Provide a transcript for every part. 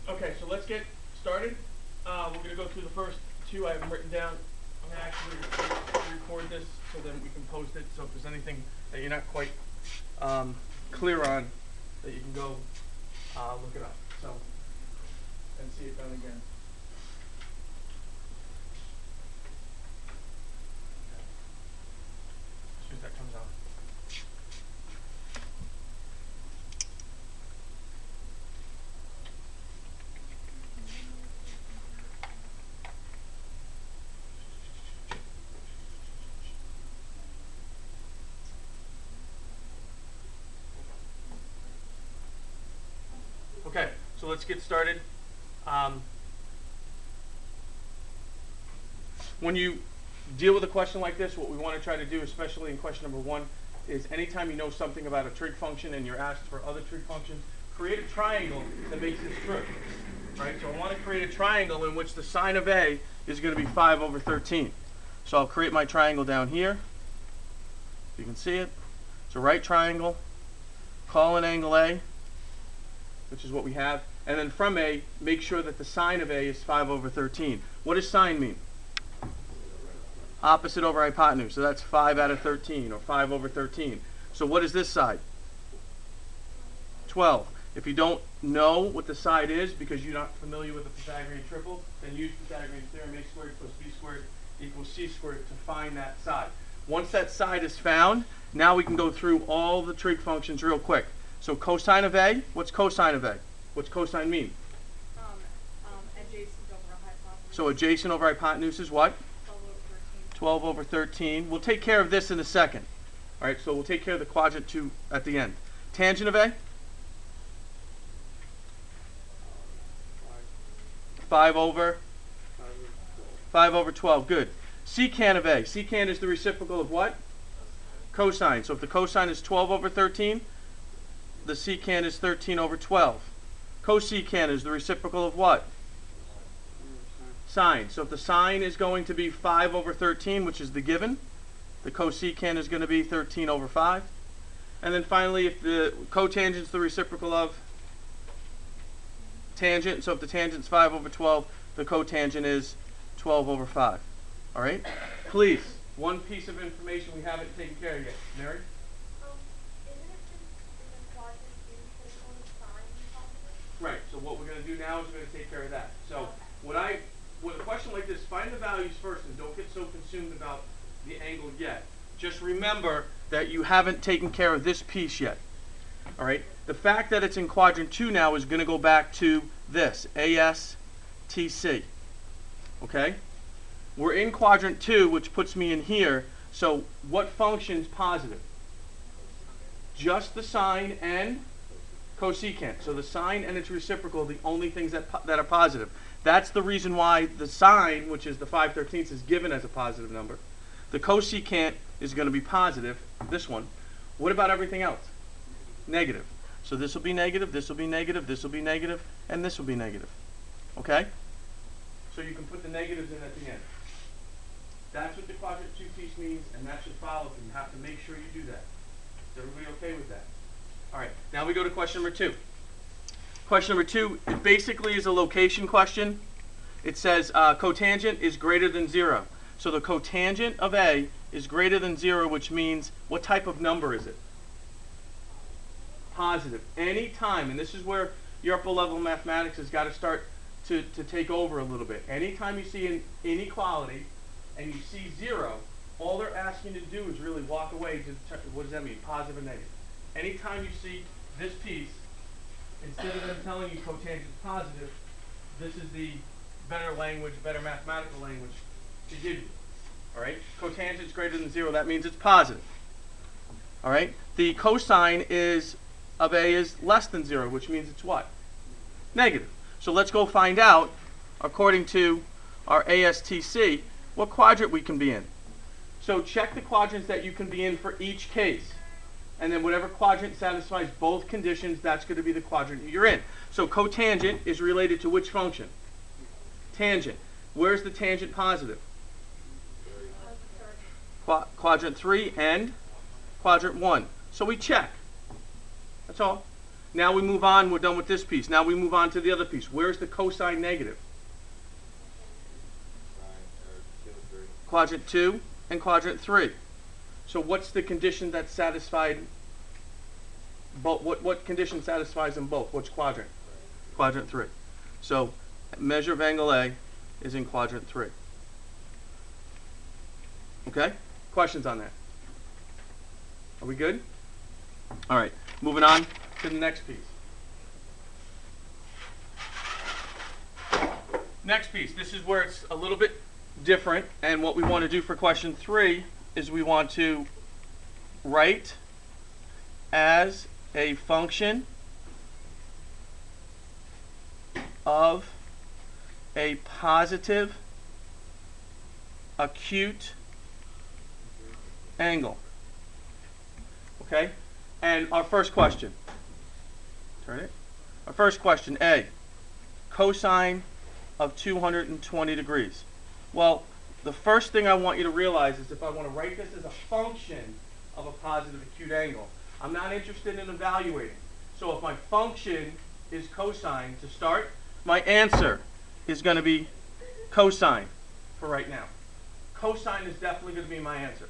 Okay, so let's get started. We're going to go through the first two. I have them written down. I'm going to actually record this so then we can post it. So if there's anything that you're not quite clear on, that you can go look it up. So and see it done again. As soon as that comes out. Okay, so let's get started. When you deal with a question like this, what we want to try to do, especially in question number 1, is anytime you know something about a trig function and you're asked for other trig functions, create a triangle that makes this true. Right? So I want to create a triangle in which the sine of A is going to be 5 over 13. So I'll create my triangle down here. You can see it. It's a right triangle. Call an angle A, which is what we have. And then from A, make sure that the sine of A is 5 over 13. What does sine mean? Opposite over hypotenuse. So that's 5 out of 13, or 5 over 13. So what is this side? 12. If you don't know what the side is because you're not familiar with the Pythagorean triple, then use Pythagorean theorem, a squared plus b squared equals c squared to find that side. Once that side is found, now we can go through all the trig functions real quick. So cosine of A, what's cosine of A? What's cosine mean? Adjacent over a hypotenuse. So adjacent over hypotenuse is what? 12 over 13. We'll take care of this in a second. All right, so we'll take care of the quadrant 2 at the end. Tangent of A? 5 over 12. Good. Secant of A. Secant is the reciprocal of what? Cosine. So if the cosine is 12 over 13, the secant is 13 over 12. Cosecant is the reciprocal of what? Sine. So if the sine is going to be 5 over 13, which is the given, the cosecant is going to be 13 over 5. And then finally, if the cotangent is the reciprocal of tangent, so if the tangent is 5 over 12, the cotangent is 12 over 5. All right? Please, one piece of information we haven't taken care of yet. Mary? Right, so what we're going to do now is we're going to take care of that. So with a question like this, find the values first and don't get so consumed about the angle yet. Just remember that you haven't taken care of this piece yet. All right? The fact that it's in quadrant 2 now is going to go back to this, ASTC. Okay? We're in quadrant 2, which puts me in here. So what function's positive? Just the sine and cosecant. So the sine and its reciprocal are the only things that are positive. That's the reason why the sine, which is the 5/13, is given as a positive number. The cosecant is going to be positive, this one. What about everything else? Negative. So this will be negative, this will be negative, this will be negative, and this will be negative. Okay? So you can put the negatives in at the end. That's what the quadrant 2 piece means, and that should follow through. You have to make sure you do that. Is everybody okay with that? All right, now we go to question number 2. Question number 2, it basically is a location question. It says cotangent is greater than 0. So the cotangent of A is greater than 0, which means what type of number is it? Positive. Any time, and this is where your upper level mathematics has got to start to take over a little bit. Anytime you see an inequality and you see 0, all they're asking you to do is really walk away to, what does that mean? Positive and negative. Anytime you see this piece, instead of them telling you cotangent is positive, this is the better language, better mathematical language to give you. All right? Cotangent is greater than 0. That means it's positive. All right? The cosine of A is less than 0, which means it's what? Negative. So let's go find out, according to our ASTC, what quadrant we can be in. So check the quadrants that you can be in for each case. And then whatever quadrant satisfies both conditions, that's going to be the quadrant you're in. So cotangent is related to which function? Tangent. Where's the tangent positive? Quadrant 3 and quadrant 1. So we check. That's all. Now we move on. We're done with this piece. Now we move on to the other piece. Where's the cosine negative? Quadrant 2 and quadrant 3. So what's the condition that's satisfied? What condition satisfies them both? Which quadrant? Quadrant 3. So measure of angle A is in quadrant 3. Okay? Questions on that? Are we good? All right. Moving on to the next piece. Next piece. This is where it's a little bit different, and what we want to do for question 3 is we want to write as a function of a positive acute angle. Okay? And our first question. Turn it. Our first question, A. Cosine of 220 degrees. Well, the first thing I want you to realize is if I want to write this as a function of a positive acute angle, I'm not interested in evaluating. So if my function is cosine to start, my answer is going to be cosine for right now. Cosine is definitely going to be my answer.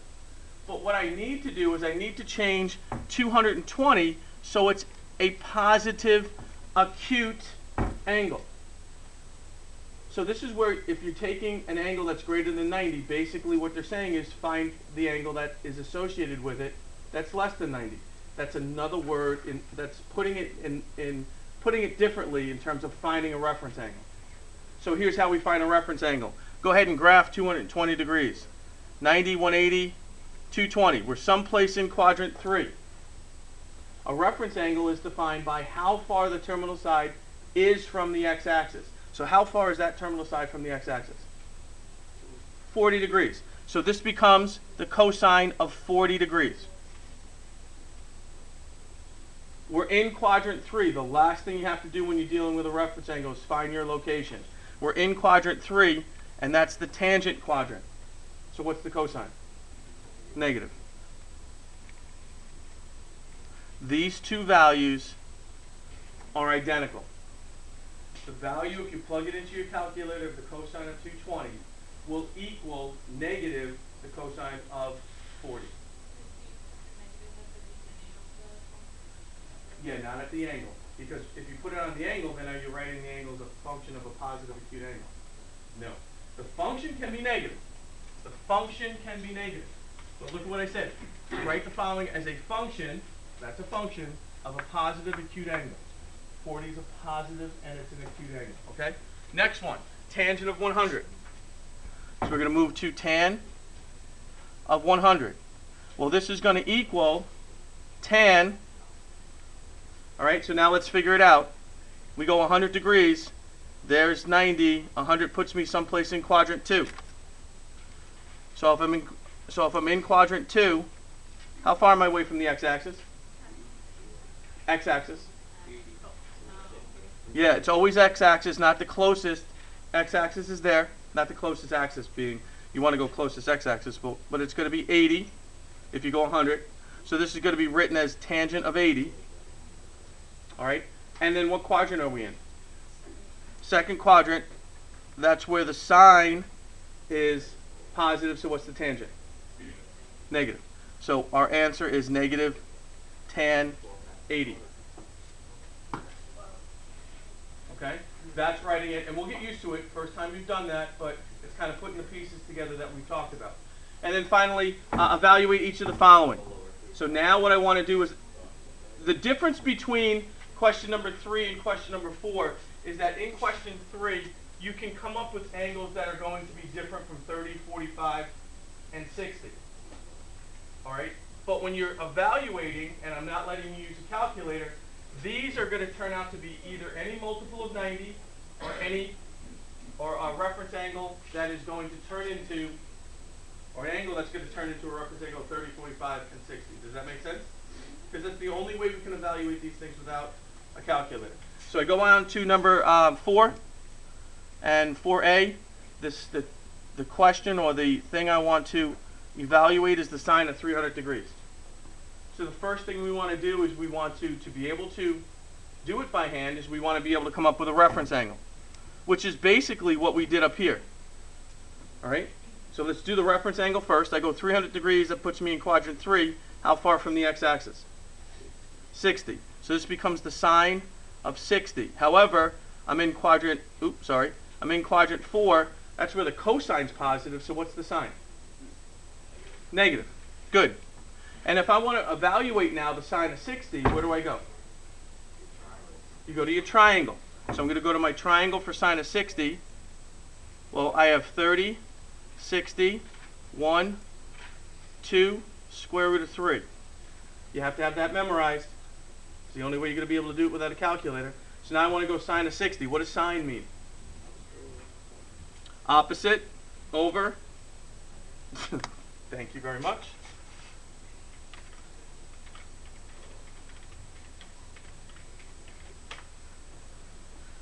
But what I need to do is I need to change 220 so it's a positive acute angle. So this is where if you're taking an angle that's greater than 90, basically what they're saying is find the angle that is associated with it that's less than 90. That's another word that's putting it differently in terms of finding a reference angle. So here's how we find a reference angle. Go ahead and graph 220 degrees. 90, 180, 220. We're someplace in quadrant 3. A reference angle is defined by how far the terminal side is from the x-axis. So how far is that terminal side from the x-axis? 40 degrees. So this becomes the cosine of 40 degrees. We're in quadrant 3. The last thing you have to do when you're dealing with a reference angle is find your location. We're in quadrant 3, and that's the tangent quadrant. So what's the cosine? Negative. These two values are identical. The value, if you plug it into your calculator of the cosine of 220, will equal negative the cosine of 40. Yeah, not at the angle. Because if you put it on the angle, then are you writing the angle as a function of a positive acute angle? No. The function can be negative. The function can be negative. But look at what I said. Write the following as a function, that's a function, of a positive acute angle. 40 is a positive and it's an acute angle. Okay? Next one, tangent of 100. So we're going to move to tan of 100. Well, this is going to equal tan. All right, so now let's figure it out. We go 100 degrees. There's 90. 100 puts me someplace in quadrant 2. So if I'm in quadrant 2, how far am I away from the x-axis? X-axis. Yeah, it's always x-axis, not the closest. X-axis is there, not the closest axis being. You want to go closest x-axis, but it's going to be 80 if you go 100. So this is going to be written as tangent of 80. All right, and then what quadrant are we in? Second quadrant. That's where the sine is positive, so what's the tangent? Negative. So our answer is negative tan 80. Okay, that's writing it, and we'll get used to it. First time you've done that, but it's kind of putting the pieces together that we've talked about. And then finally, evaluate each of the following. So now what I want to do is, the difference between question number 3 and question number 4 is that in question 3, you can come up with angles that are going to be different from 30, 45, and 60. All right? But when you're evaluating, and I'm not letting you use a calculator, these are going to turn out to be either any multiple of 90 or a reference angle that is going to turn into, or an angle that's going to turn into a reference angle of 30, 45, and 60. Does that make sense? Because that's the only way we can evaluate these things without a calculator. So I go on to number 4 and 4a. The question or the thing I want to evaluate is the sine of 300 degrees. So the first thing we want to do is we want to be able to do it by hand is we want to be able to come up with a reference angle, which is basically what we did up here. All right? So let's do the reference angle first. I go 300 degrees. That puts me in quadrant 3. How far from the x-axis? 60. So this becomes the sine of 60. However, I'm in quadrant 4. That's where the cosine's positive. So what's the sign? Negative. Good. And if I want to evaluate now the sine of 60, where do I go? You go to your triangle. So I'm going to go to my triangle for sine of 60. Well, I have 30, 60, 1, 2, square root of 3. You have to have that memorized. It's the only way you're going to be able to do it without a calculator. So now I want to go sine of 60. What does sine mean? Opposite over. Thank you very much.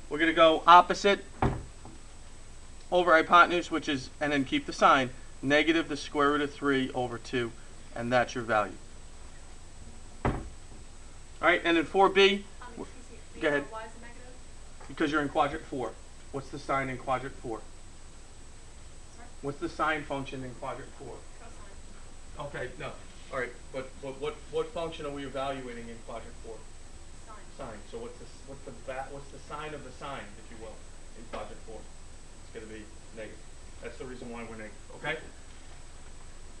We're going to go opposite over hypotenuse, which is, and then keep the sign, negative the square root of 3 over 2, and that's your value. All right, and in 4b, go ahead. Why is it negative? Because you're in quadrant 4. What's the sign in quadrant 4? Sorry? What's the sine function in quadrant 4? Cosine. Okay, no. All right, but what function are we evaluating in quadrant 4? Sine. Sine. So what's the sign of the sine, if you will, in quadrant 4? It's going to be negative. That's the reason why we're negative. Okay.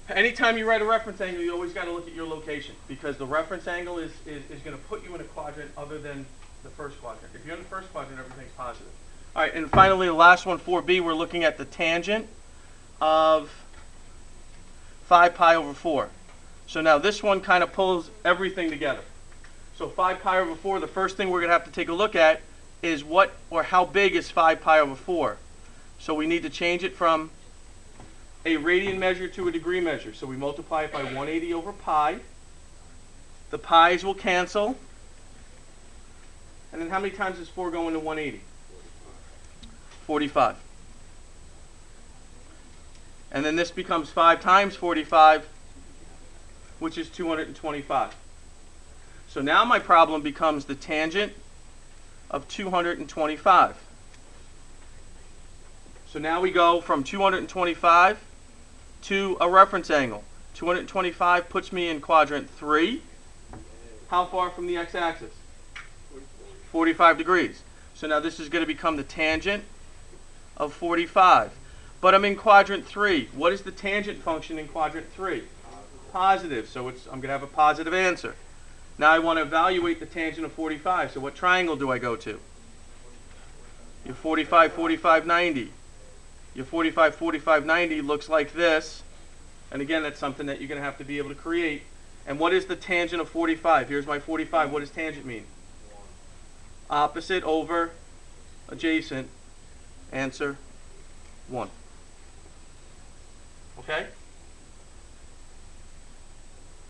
Anytime you write a reference angle, you always got to look at your location, because the reference angle is going to put you in a quadrant other than the first quadrant. If you're in the first quadrant, everything's positive. All right, and finally, the last one, 4b, we're looking at the tangent of 5 pi over 4. So now this one kind of pulls everything together. So 5 pi over 4, the first thing we're going to have to take a look at is what or how big is 5 pi over 4. So we need to change it from a radian measure to a degree measure. So we multiply it by 180 over pi. The pi's will cancel. And then how many times does 4 go into 180? 45. And then this becomes 5 times 45, which is 225. So now my problem becomes the tangent of 225. So now we go from 225 to a reference angle. 225 puts me in quadrant 3. How far from the x-axis? 45 degrees. So now this is going to become the tangent of 45. But I'm in quadrant 3. What is the tangent function in quadrant 3? Positive. So I'm going to have a positive answer. Now I want to evaluate the tangent of 45. So what triangle do I go to? Your 45, 45, 90. Your 45, 45, 90 looks like this. And again, that's something that you're going to have to be able to create. And what is the tangent of 45? Here's my 45. What does tangent mean? Opposite over adjacent. Answer 1. Okay?